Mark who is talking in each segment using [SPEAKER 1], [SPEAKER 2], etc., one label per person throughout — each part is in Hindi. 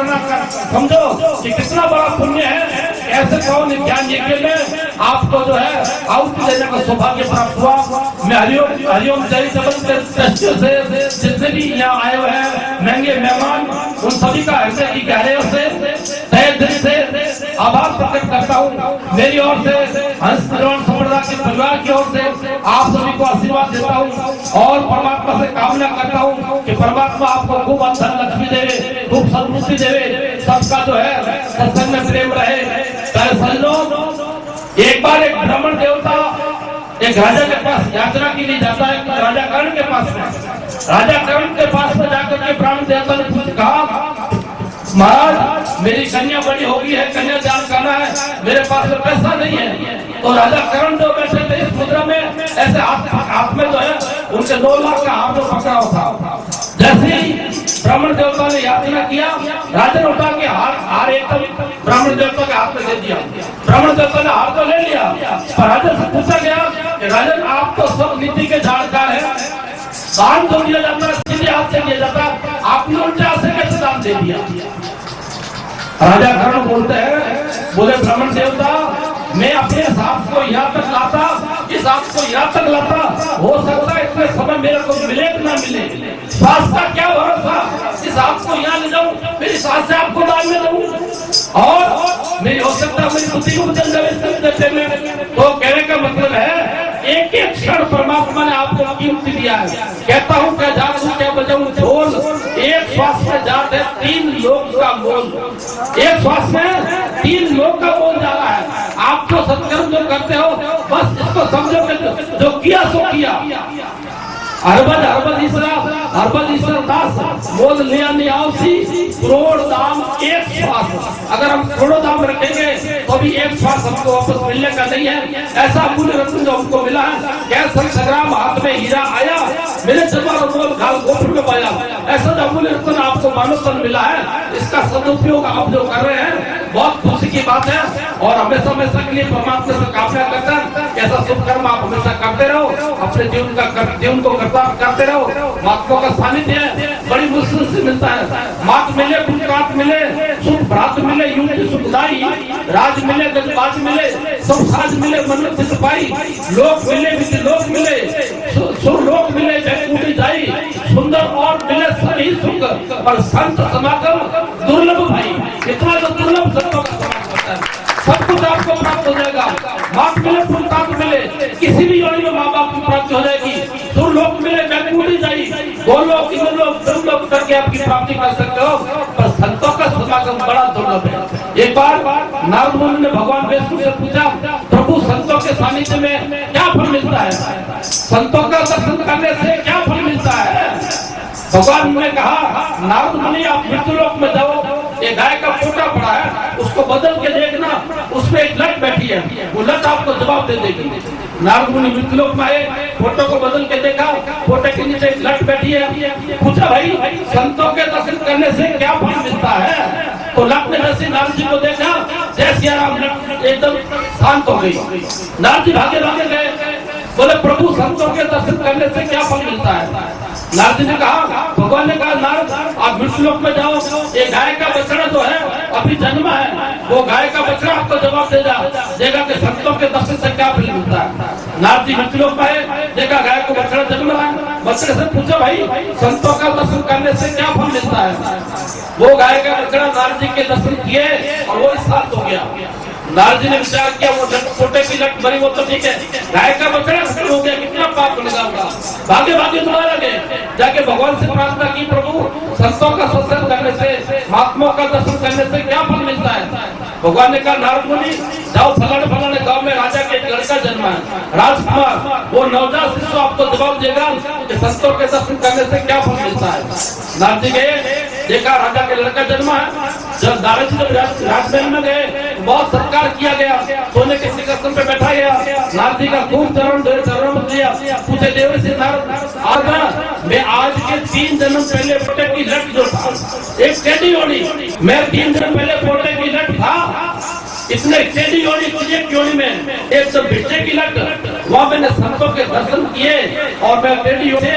[SPEAKER 1] स्मरण कर, समझो कि कितना बड़ा पुण्य है। ऐसे कौन ज्ञान यज्ञ में आपको जो है आहुति देने का सौभाग्य प्राप्त हुआ। मैं हरिओम से जितने भी यहाँ आए हुए हैं महंगे मेहमान, उन सभी का हृदय की गहराइयों से तहे दिल से आभार प्रकट करता हूँ। मेरी ओर से हंस संप्रदाय के परिवार की ओर से आप सभी को आशीर्वाद देता हूँ और परमात्मा से कामना करता हूँ कि परमात्मा आपको खूब धन लक्ष्मी देवे, खूब समृद्धि देवे, सबका जो है सत्संग में प्रेम रहे। एक बार एक ब्राह्मण देवता एक राजा के पास यात्रा के लिए जाता है, राजा कर्ण के पास में। राजा कर्ण के पास में जाकर के ब्राह्मण देवता ने कहा, महाराज मेरी कन्या बड़ी हो गई है, कन्या दान करना है, मेरे पास में पैसा नहीं है। तो राजा कर्ण जो बैठे थे इस मुद्रा में ऐसे हाथ में जो है उनके 2 लाख का हाथ में पकड़ा था। जैसे ही ब्राह्मण देवता ने याचना किया, राजा ने उठा के हार एकदम ब्राह्मण देवता के हाथ में दे दिया। ब्राह्मण देवता ने हार तो ले लिया, पर राजा से पूछा गया कि राजन आप तो सब नीति के जानकार हैं, दान तो दिया जाता है सीधे हाथ से दिया जाता है, आपने उल्टे हाथ से कैसे दान दे दिया। राजा कर्ण बोलते हैं, बोले ब्राह्मण देवता मैं अपने सांप को यहाँ तक लाता, इस सांप को यहाँ तक लाता, हो सकता है इतने समय मेरे को मिले कि ना मिले, सांस का क्या भरोसा, इस सांप को यहाँ ले जाऊं, मेरी सांस से आपको दान में दूं और मेरी हो सकता है मेरी बुद्धि को बदल जाए। तो कहने का मतलब है एक एक क्षण परमात्मा ने आपको कीमती दिया है। कहता हूँ क्या जादू क्या बजाऊं ढोल, एक श्वास में जाते 3 लोग का मोल, एक श्वास में 3 लोग का मोल जा रहा है। आप तो सत्कर्म जो करते हो बस इसको समझो कि जो किया सो किया। हरबद ईश्वर दास मोल लिया नियासी, करोड़ दाम एक श्वास। अगर हम करोड़ों दाम रखेंगे तो भी एक श्वास हमको वापस मिलने का नहीं है। ऐसा मूल्य रत्न जो हमको मिला है, कैसे संग्राम हाथ में हीरा आया, मेरे जमानो मोल घाल गोपुर में पाया, ऐसा जो मूल्य रत्न आपको मानव तन मिला है, इसका सदुपयोग आप जो कर रहे हैं बहुत खुशी की बात है। और हमेशा के लिए परमात्मा से कामना करता है ऐसा शुभ कर्म आप हमेशा करते रहो, अपने जीवन को करते रहो। महात्मा का सानिध्य बड़ी मुश्किल से मिलता है। मात मिले, पुत्रात मिले, सुख भ्रात मिले, युग सुखदाई, राज मिले, गजबाज मिले, सब साज मिले, मन्नत सिपाही, लोक मिले, विद्यलोक मिले, सुरलोक मिले, जयकूटी जाई, सुंदर और मिले सही सुख, पर संत समागम दुर्लभ भाई। इतना तो दुर्लभ संतों का समागम होता है, सब कुछ आपको प्राप्त हो जाएगा। मात मिले, पुत्रात मिले, किसी भी योनि में माँ बाप की प्राप्ति हो जाएगी। सुरलोक मिले, जयकूटी जाई, गोलोक इंद्रलोक ब्रह्मलोक करके आपकी प्राप्ति कर सकते हो, पर संतों का समागम बड़ा दुर्लभ है। एक बार नारद मुनि ने भगवान विष्णु से पूछा, प्रभु संतों के सानिध्य में क्या फल मिलता है, संतों का दर्शन करने से क्या फल मिलता है। भगवान ने कहा, नारद मुनि आप मृत्युलोक में जाओ, एक गाय का फोटा पड़ा है, उसको बदल के देखना, उसमें एक लट बैठी है, वो लट आपको जवाब दे देगी। नारद मुनि मृत्युलोक में आए, फोटो को बदल के देखा, फोटो के नीचे एक लट बैठी है। पूछा भाई संतों के दर्शन करने से क्या फल मिलता है। तो लट ने जैसे नारद जी को देखा, जैसे लट एकदम शांत हो गई। नारद जी भागे भागे गए, बोले प्रभु संतों के दर्शन करने से क्या फल मिलता है। नारद जी ने कहा, भगवान ने कहा नारद आप मृत्युलोक में जाओ, ये गाय का बछड़ा जो है अभी जन्मा है, वो गाय का बछड़ा आपको जवाब देगा कि संतों के दर्शन से क्या फल मिलता है। नारद जी मृत्युलोक में आए, देखा गाय को बछड़ा जन्मा है, बछड़े से पूछा भाई संतों का दर्शन करने से क्या फल मिलता है। वो गाय का बछड़ा नारद जी के दर्शन किए और वो शांत हो गया। नारद जी ने विचार किया, वो छोटे की लट मरी वो तो ठीक है, गाय का बछड़ा हो गया, कितना पाप लगा होगा। भागे भागे दोबारा गए, जाके भगवान से प्रार्थना की, प्रभु संतों का सत्संग करने से, महात्माओं का दर्शन करने से क्या फल मिलता है। भगवान ने कहा नारद मुनि जाओ, फलाने गांव में राजा के एक लड़का जन्मा है, राजकुमार, वो नवजात शिशु आपको जवाब देगा कि संतों के दर्शन करने से क्या फल मिलता है। नारद जी गए, देखा राजा के लड़का जन्मा है। जब नारद जी राजमहल में गए, बहुत सत्कार किया गया, सोने के सिंहासन पे बैठा गया, नारद जी का खूब चरण दिया। पूछे देव से नारद आगा मैं आज के 3 जन्म पहले पोटे की लट जो था, एक टेढ़ी होनी, मैं 3 जन्म पहले पोटे की लट था, इतने टेढ़ी योनि चिड़िया योनि में एक तो बिट्टे की लट, वहां मैंने संतों के दर्शन किए और मैं टेढ़ी योनि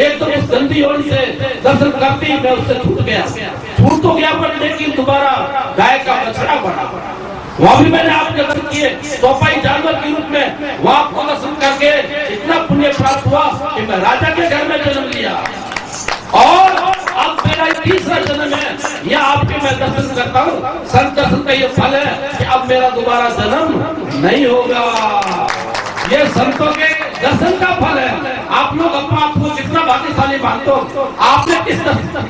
[SPEAKER 1] एक तो उस गंदी योनि से दर्शन करती मैं उससे छूट तो गया पर लेकिन दोबारा गाय का बछड़ा बना। वहां भी मैंने आपके दर्शन किए चौपाई जानवर के रूप में, वहां आपको दर्शन करके इतना पुण्य प्राप्त हुआ कि मैं राजा के घर में जन्म लिया और अब मेरा तीसरा जन्म है, यह आपके मैं दर्शन करता हूँ। संत दर्शन का ये फल है कि अब मेरा दोबारा जन्म नहीं होगा। ये संतों के दर्शन का फल है। आप लोग अपना आपको कितना भाग्यशाली मानते हो। आपने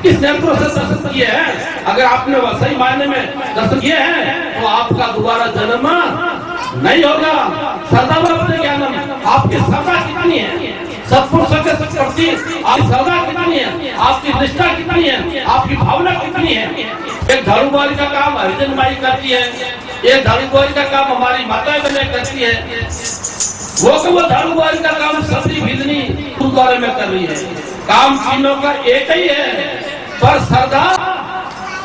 [SPEAKER 1] किस नेत्रों से दर्शन किए हैं? अगर आपने सही मायने में दर्शन किए हैं तो आपका दोबारा जन्म नहीं होगा। सदा ज्ञानम, आपकी श्रद्धा कितनी है सत्पुरुषों के प्रति, आपकी श्रद्धा कितनी है, आपकी निष्ठा कितनी है, आपकी भावना कितनी है। एक झाड़ू वाली का काम हरिजन माई करती है, एक झाड़ू वाली का काम हमारी माताएं बहनें करती है, वो झाड़ू वाली का काम सब्जी भिजनी गुरुद्वारे में कर रही है। काम तीनों का एक ही है पर श्रद्धा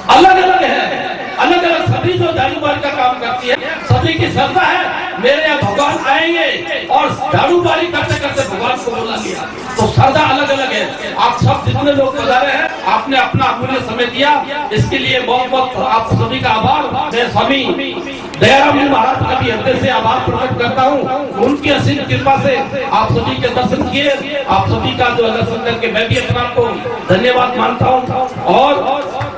[SPEAKER 1] अलग अलग है। अलग अलग सभी जो झाड़ू वाली का काम करती है सभी की श्रद्धा है मेरे यहाँ भगवान आएंगे, और झाड़ू वाली करते करते भगवान को बोला गया तो श्रद्धा अलग अलग है। आप सब जितने लोग पधारे हैं आपने अपना अमूल्य समय दिया, इसके लिए बहुत बहुत आप सभी का आभार। मैं स्वामी दयाराम जी महाराज का भी हृदय से आभार प्रकट करता हूँ। उनकी असीम कृपा से आप सभी के दर्शन किए, आप सभी का जो दर्शन करके मैं भी अपना आपको धन्यवाद मानता हूँ।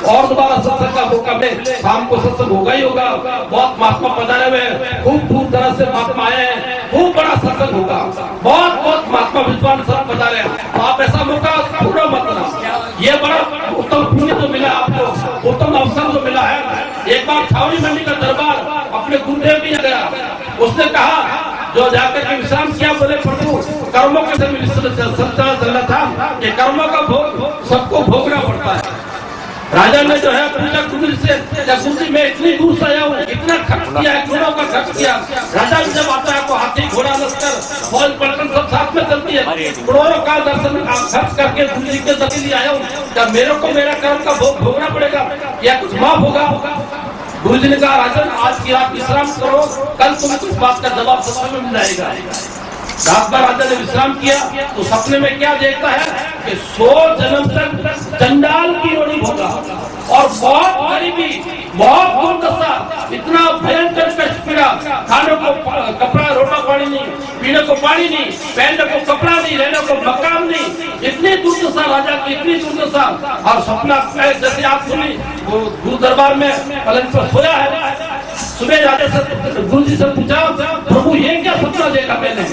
[SPEAKER 1] और दोबारा सत्संग का मौका में शाम को सत्संग होगा ही होगा। बहुत महात्मा पधारे हुए, खूब दूर दराज से महात्मा आए हैं, खूब बड़ा सत्संग होगा। बहुत महात्मा विद्वान सब पधारे हैं, तो आप ऐसा मौका पूरा मत करना। ये बड़ा उत्तम पुण्य जो मिला आपको, उत्तम अवसर जो मिला है। एक बार छावनी मंडी का दरबार अपने गुरुदेव भी गया, उसने कहा जो जाकर के विश्राम किया, बोले प्रभु कर्मों के चलना था कि कर्मों का भोग सबको भोगना पड़ता है। राजा ने जो है पूछा गुरु से, गुरु मैं इतनी दूर से आया हूँ, इतना खर्च किया है, करोड़ों का खर्च किया। राजा जब आता है तो हाथी घोड़ा लश्कर फौज पलटन सब साथ में चलती है, करोड़ों का दर्शन खर्च करके गुरु जी के दर्शन लिए आया हूँ, क्या मेरे को मेरा कर्म का भोग भोगना पड़ेगा या कुछ माफ होगा? गुरु जी ने कहा राजन आज की रात विश्राम करो, कल तुम्हें इस बात का जवाब सपने में मिल जाएगा। रात भर राजा ने विश्राम किया तो सपने में क्या देखता है कि 100 जन्म तक जंजाल की ओर होगा और बहुत गरीबी, बहुत दुर्दशा, इतना भयंकर कष्ट पीड़ा, खाने को कपड़ा रोटा पानी नहीं, पीने को पानी नहीं, पहनने को कपड़ा नहीं, रहने को मकान नहीं, इतनी दुर्दशा राजा की, इतनी दुर्दशा। और सपना जैसे आप सुनी वो गुरु दरबार में पलंग पर सोया है, सुबह राजा से गुरु जी से पूछा प्रभु ये क्या सपना देखा मैंने?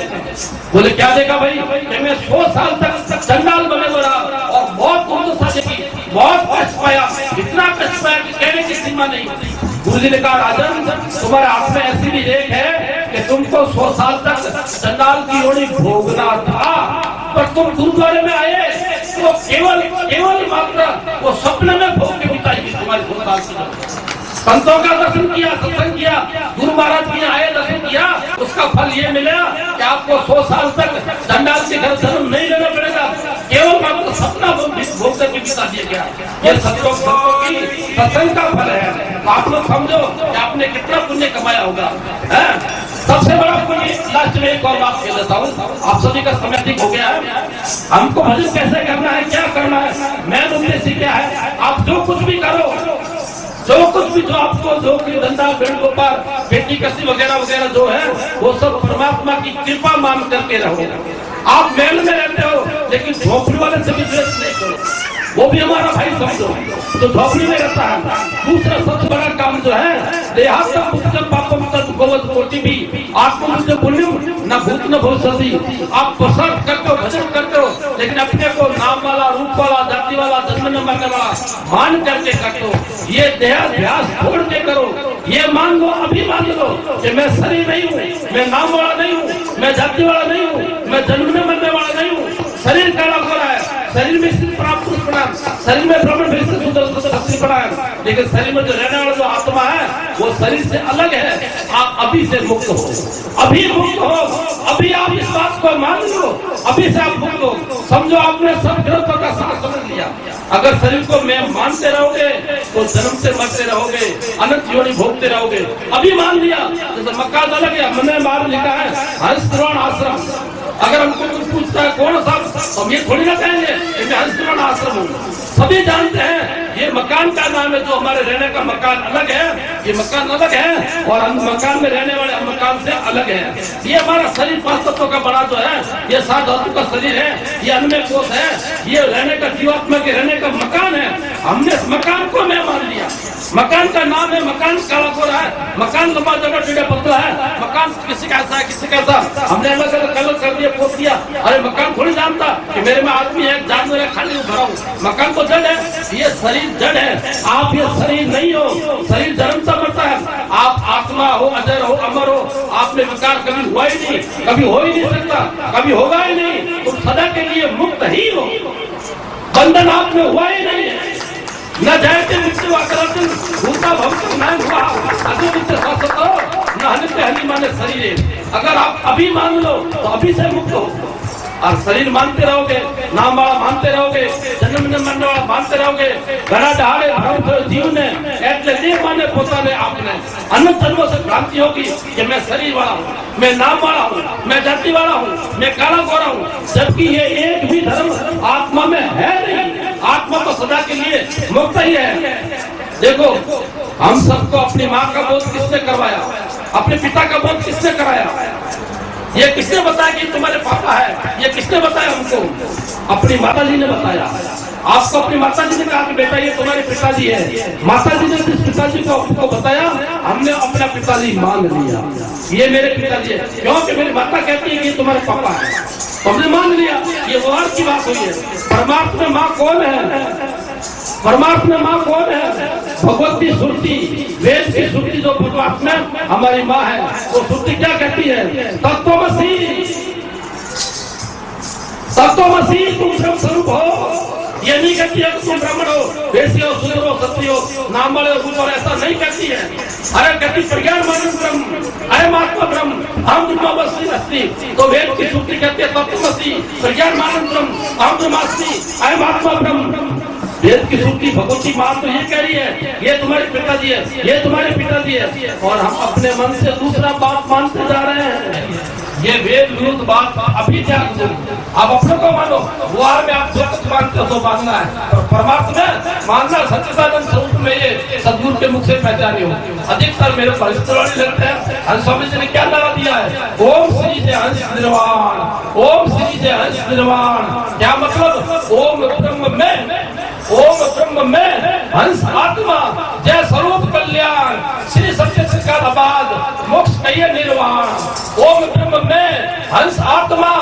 [SPEAKER 1] बोले क्या देखा भाई? मैं 100 साल तक चंडाल बने हो रहा और बहुत दुर्दशा देखी, बहुत कष्ट पाया, इतना कष्ट पाया कि कहने की सीमा नहीं। गुरु जी ने कहा राजन तुम्हारे हाथ में ऐसी भी रेख है कि तुमको 100 साल तक चंडाल की ओर भोगना था, पर तुम गुरुद्वारे में आए तो केवल मात्र वो सपने में भोग के बिताएगी तुम्हारी 100 साल की। संतों का दर्शन किया, सत्संग किया, गुरु महाराज के आए दर्शन किया, उसका फल ये मिला कि आपको 100 साल तक चंडाल के घर जन्म नहीं लेना पड़ेगा, केवल मात्र सपना भोग करके बिता दिया गया। ये संतों की सत्संग का फल है। आप लोग समझो कि आपने कितना पुण्य कमाया होगा। सबसे बड़ा पुण्य, लास्ट में एक और बात कह देता हूँ, आप सभी का समय ठीक हो गया है। हमको भजन कैसे करना है, क्या करना है, मैं उद्देश्य क्या है, आप जो कुछ भी करो, जो कुछ भी जो आपको जो धंधा वेणुगोपाल बेटी कसी वगैरह वगैरह जो है वो सब परमात्मा की कृपा मान करके रहो। आप महल में रहते हो लेकिन झोपड़ी वाले से भी द्वेष नहीं करो, वो भी हमारा भाई समझो तो झोपड़ी में रहता है। दूसरा सबसे बड़ा काम जो है देहात पापम गोवध कोटि भी आपको मुझे पुण्यम न भूत न भविष्यति। आप प्रसाद करते हो, भजन करते हो, लेकिन अपने को नाम वाला, रूप वाला, जाति वाला, जन्म न मरने वाला मान करके करते हो। ये देहाध्यास छोड़ के करो, ये मान लो, अभी मान लो कि मैं शरीर नहीं हूँ, मैं नाम वाला नहीं हूँ, मैं जाति वाला नहीं हूँ, मैं जन्म में मरने वाला नहीं हूँ। शरीर काला हो रहा है, शरीर में स्थित प्राप्त बना, शरीर में ब्राह्मण फिर से शूद्र क्षत्रिय बना है, लेकिन शरीर में जो रहने वाला जो आत्मा है वो शरीर से अलग है। आप अभी से मुक्त हो, अभी मुक्त हो, अभी आप इस बात को मान लो, अभी से आप मुक्त हो। समझो आपने सब ग्रंथों का सार समझ लिया। अगर शरीर को मैं मानते रहोगे तो जन्म से मरते रहोगे, अनंत योनि भोगते रहोगे। अभी मान लिया, जैसे मकान अलग है, मैंने बाहर लिखा है हंसद्रोण आश्रम। अगर हमको कुछ पूछता है कौन सा, तो हम ये थोड़ी ना कहेंगे कि मैं हंसद्रोण आश्रम हूँ। सभी जानते हैं ये मकान का नाम है, जो हमारे रहने का मकान अलग है, ये मकान अलग है और हम मकान में रहने वाले मकान से अलग है। ये हमारा शरीर 5 तत्वों का बना जो है, ये 7 धातु का शरीर है, ये अन्य कोष है, ये रहने का जीवात्मा के रहने का मकान है। हमने इस मकान को मैं मान लिया। मकान का नाम है, मकान काला गोरा है, मकान लंबा चौड़ा टेढ़ा पतला है, मकान किसी का ऐसा है किसी का ऐसा, हमने अलग अलग कलर कर दिया, पोत दिया। अरे मकान थोड़ी जानता कि मेरे में आदमी है, जानवर है, खाली भरा हूँ। मकान तो जड़ है, ये शरीर जड़ है, आप ये शरीर नहीं हो। शरीर जन्मता मरता है, आप आत्मा हो, अजर हो, अमर हो। आप में विकार कभी हुआ ही नहीं, कभी हो ही नहीं सकता, कभी होगा ही नहीं। तुम सदा के लिए मुक्त ही हो, बंधन आप में हुआ ही नहीं है। न जायते मृत्यु आकरातिन भूता भविष्य न हुआ अभी नित्य शाश्वत हो न हनित्य हनि माने शरीर। अगर आप अभी मान लो तो अभी से मुक्त हो। और शरीर मानते रहोगे, नाम वाला मानते रहोगे, जन्म ने मरने वाला मानते रहोगे, घड़ा ढाड़े भरम जीव ने ऐसे नहीं माने पोताने आपने अनंत जन्मों से भ्रांति होगी कि मैं शरीर वाला हूँ, मैं नाम वाला हूँ, मैं जाति वाला हूँ, मैं काला गोरा हूँ। जबकि ये एक भी धर्म आत्मा में है नहीं। आत्मा तो सदा के लिए मुक्त ही है। देखो, हम सबको अपनी माँ का बोध किसने करवाया, अपने पिता का बोध किसने कराया, ये किसने बताया कि तुम्हारे पापा है, ये किसने बताया हमको? अपनी माता जी ने बताया। आपको अपनी माता जी ने कहा कि बेटा ये तुम्हारे पिताजी है। माता जी ने जिस पिताजी को आपको बताया, हमने अपना पिताजी मान लिया, ये मेरे पिताजी है। क्योंकि मेरी माता कहती है कि ये तुम्हारे पापा है, तो हमने मान लिया। ये व्यवहार की बात हुई है। परमात्मा माँ कौन है? परमात्मा माँ कौन है? भगवती श्रुति, वेद की श्रुति जो परमात्मा हमारी माँ है, वो श्रुति क्या कहती है? तत्वमसि, तत्वमसि तुम ब्रह्म स्वरूप हो। ये नहीं कहती है तुम ब्राह्मण हो, वैश्य हो, शूद्र हो, क्षत्रिय हो, नाम वाले हो, रूप वाले, ऐसा नहीं कहती है। अरे कहती प्रज्ञान मानस ब्रह्म, अयम आत्मा ब्रह्म, हम ब्रह्मास्मि अस्ति। तो वेद की श्रुति कहती है तत्वमसि, प्रज्ञान मानस ब्रह्म, हम ब्रह्मास्मि, अयम आत्मा ब्रह्म। वेद की श्रुति भगवती माँ तो ये कह रही है, ये तुम्हारे पिताजी है, ये तुम्हारे पिताजी है, और हम अपने मन से दूसरा बात मानते जा रहे हैं। ये वेद विरुद्ध बात अभी त्याग दो, आप अपने को मानो। गुहार में आप जो कुछ मानते हो तो मानना है, और परमात्मा मानना सच्चिदानंद स्वरूप में ये सदगुरु के मुख से पहचाने हो। अधिकतर मेरे परिश्रम लगते हैं। हंस स्वामी जी ने क्या नारा दिया है? ओम श्री जय हंस निर्वाण, ओम श्री जय हंस निर्वाण। क्या मतलब? ओम ब्रह्म में, ओम ब्रह्म में हंस आत्मा, जय स्वरूप कल्याण, श्री सत्य सिद्धाबाद मोक्ष कहिए निर्वाण। ओम ब्रह्म में हंस आत्मा,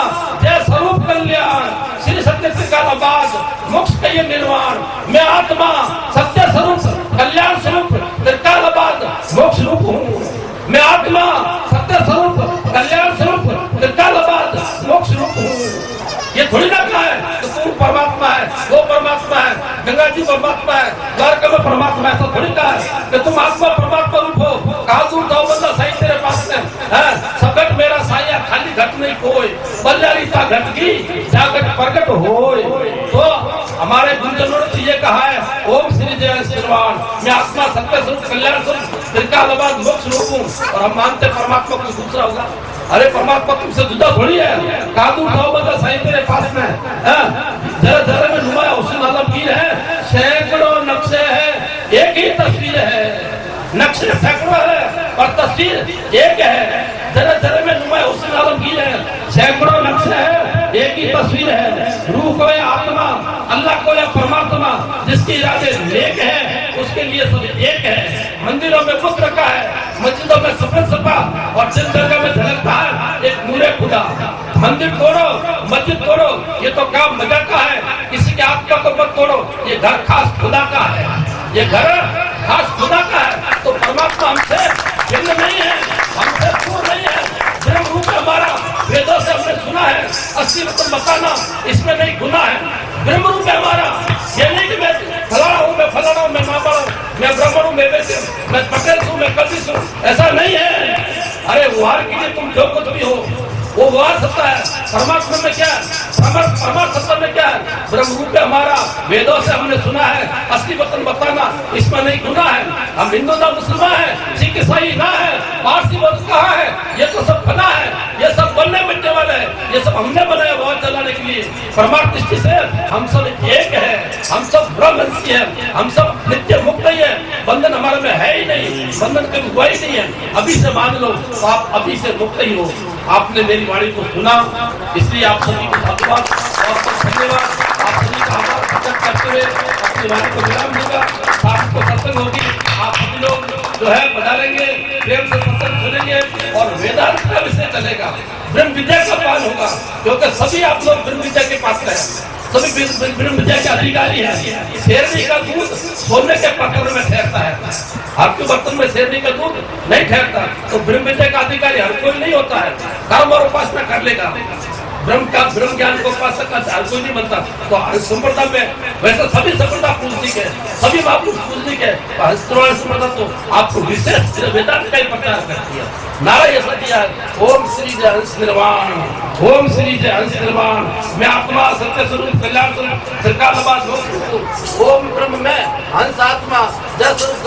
[SPEAKER 1] जय स्वरूप कल्याण, श्री सत्य सिद्धाबाद मोक्ष कहिए निर्वाण। मैं आत्मा सत्य स्वरूप कल्याण स्वरूप त्रिकालाबाद मोक्ष रूप हूँ। मैं आत्मा सत्य स्वरूप कल्याण स्वरूप त्रिकालाबाद मोक्ष रूप हूँ। ये थोड़ी ना कहा है कि तू परमात्मा है, वो परमात्मा है, गंगा जी परमात्मा है, द्वारका में परमात्मा है। ऐसा थोड़ी कहा है कि तुम आत्मा परमात्मा रूप हो। कहा तू जाओ बंदा सही तेरे पास में है, सबट मेरा साया खाली घट नहीं कोई, बल्लारी ता घट की जागट प्रकट होय। तो हमारे गुरुजनों ने ये कहा है, ओम श्री जय श्रीवान, मैं आत्मा सत्य स्वरूप कल्याण स्वरूप त्रिकालाबाद मोक्ष रूप हूँ। और हम मानते परमात्मा कोई दूसरा होगा। अरे परमात्मा तुमसे जुदा थोड़ी है। कादू उठाओ बंदा सही तेरे पास में है, जरा जरा में नुमाया हुसैन आलमगीर है, सैकड़ों नक्शे है, एक ही तस्वीर है। नक्शे सैकड़ों है और तस्वीर एक है। जरा जरा में नुमाया हुसैन आलमगीर है, सैकड़ों नक्शे है, एक ही तस्वीर है। रूह को या आत्मा, अल्लाह को या परमात्मा, जिसके इरादे नेक है उसके लिए सब एक है। मंदिरों में बुत रखा है, मस्जिदों में सफेद सफा, और जिस जगह में झलकता है एक नूरे खुदा। मंदिर तोड़ो, मस्जिद तोड़ो, ये तो काम मजा का है। किसी के आत्मा को मत तोड़ो, ये घर खास खुदा का है, ये घर खास खुदा का है। तो परमात्मा हमसे भिन्न नहीं है, हमसे दूर नहीं है। ब्रह्म रूप हमारा वेदों से हमने सुना है, असली मतलब बताना इसमें नहीं गुनाह है। ब्रह्म रूप हमारा, ब्राह्मण हूँ, मैं पटेल हूँ, मैं कभी हूँ, ऐसा नहीं है। अरे व्यवहार के लिए तुम जो कुछ भी हो वो व्यवहार सत्ता है। परमात्मा में क्या है? परमात्मा में क्या है? ब्रह्म रूप है हमारा। वेदों से हमने सुना है, असली वतन बताना इसमें नहीं गुना है। हम हिंदू ना मुसलमान है, सिख ईसाई ना है, पारसी बौद्ध कहाँ है? ये तो सब बना है, ये सब बनने मिटने वाले हैं, ये सब हमने बनाया बहुत चलाने के लिए। परमार्थ दृष्टि से हम सब एक है, हम सब ब्रह्मवंशी है, हम सब नित्य मुक्त ही है। बंधन हमारे में है ही नहीं, बंधन कभी हुआ ही नहीं है। अभी से मान लो तो आप अभी से मुक्त ही हो। आपने मेरी वाणी को सुना, इसलिए आप सभी को धन्यवाद, बहुत धन्यवाद। आप सभी का आभार प्रकट करते हुए अपनी वाणी को विराम दूंगा। आपको सत्संग होगी, आप सभी लोग जो है बजा लेंगे, प्रेम से सत्संग सुनेंगे और वेदांत का विषय चलेगा, ब्रह्म विद्या का पान होगा, क्योंकि सभी आप लोग ब्रह्म विद्या के पात्र हैं, सभी ब्रह्म विद्या के अधिकारी हैं। शेरनी का दूध सोने के पात्र में ठहरता है, आपके बर्तन में शेरनी का दूध नहीं ठहरता। तो ब्रह्म विद्या का अधिकारी हर कोई नहीं होता है, कर्म और उपासना कर लेगा। ब्रह्म ज्ञान को उपासक का हर कोई नहीं बनता। तो संप्रदाय में वैसे सभी संप्रदाय पूजनिक है, सभी महापुरुष पूजनिक है। संप्रदाय तो आपको विशेष वेदांत का ही प्रचार करती है। नारायण सत्या ओम श्री जय हंस निर्वाण, ओम श्री जय हंस निर्वाण। मैं आत्मा सत्य स्वरूप कल्याण स्वरूप सरकार ओम ब्रह्म में हंस आत्मा जय स्वरूप।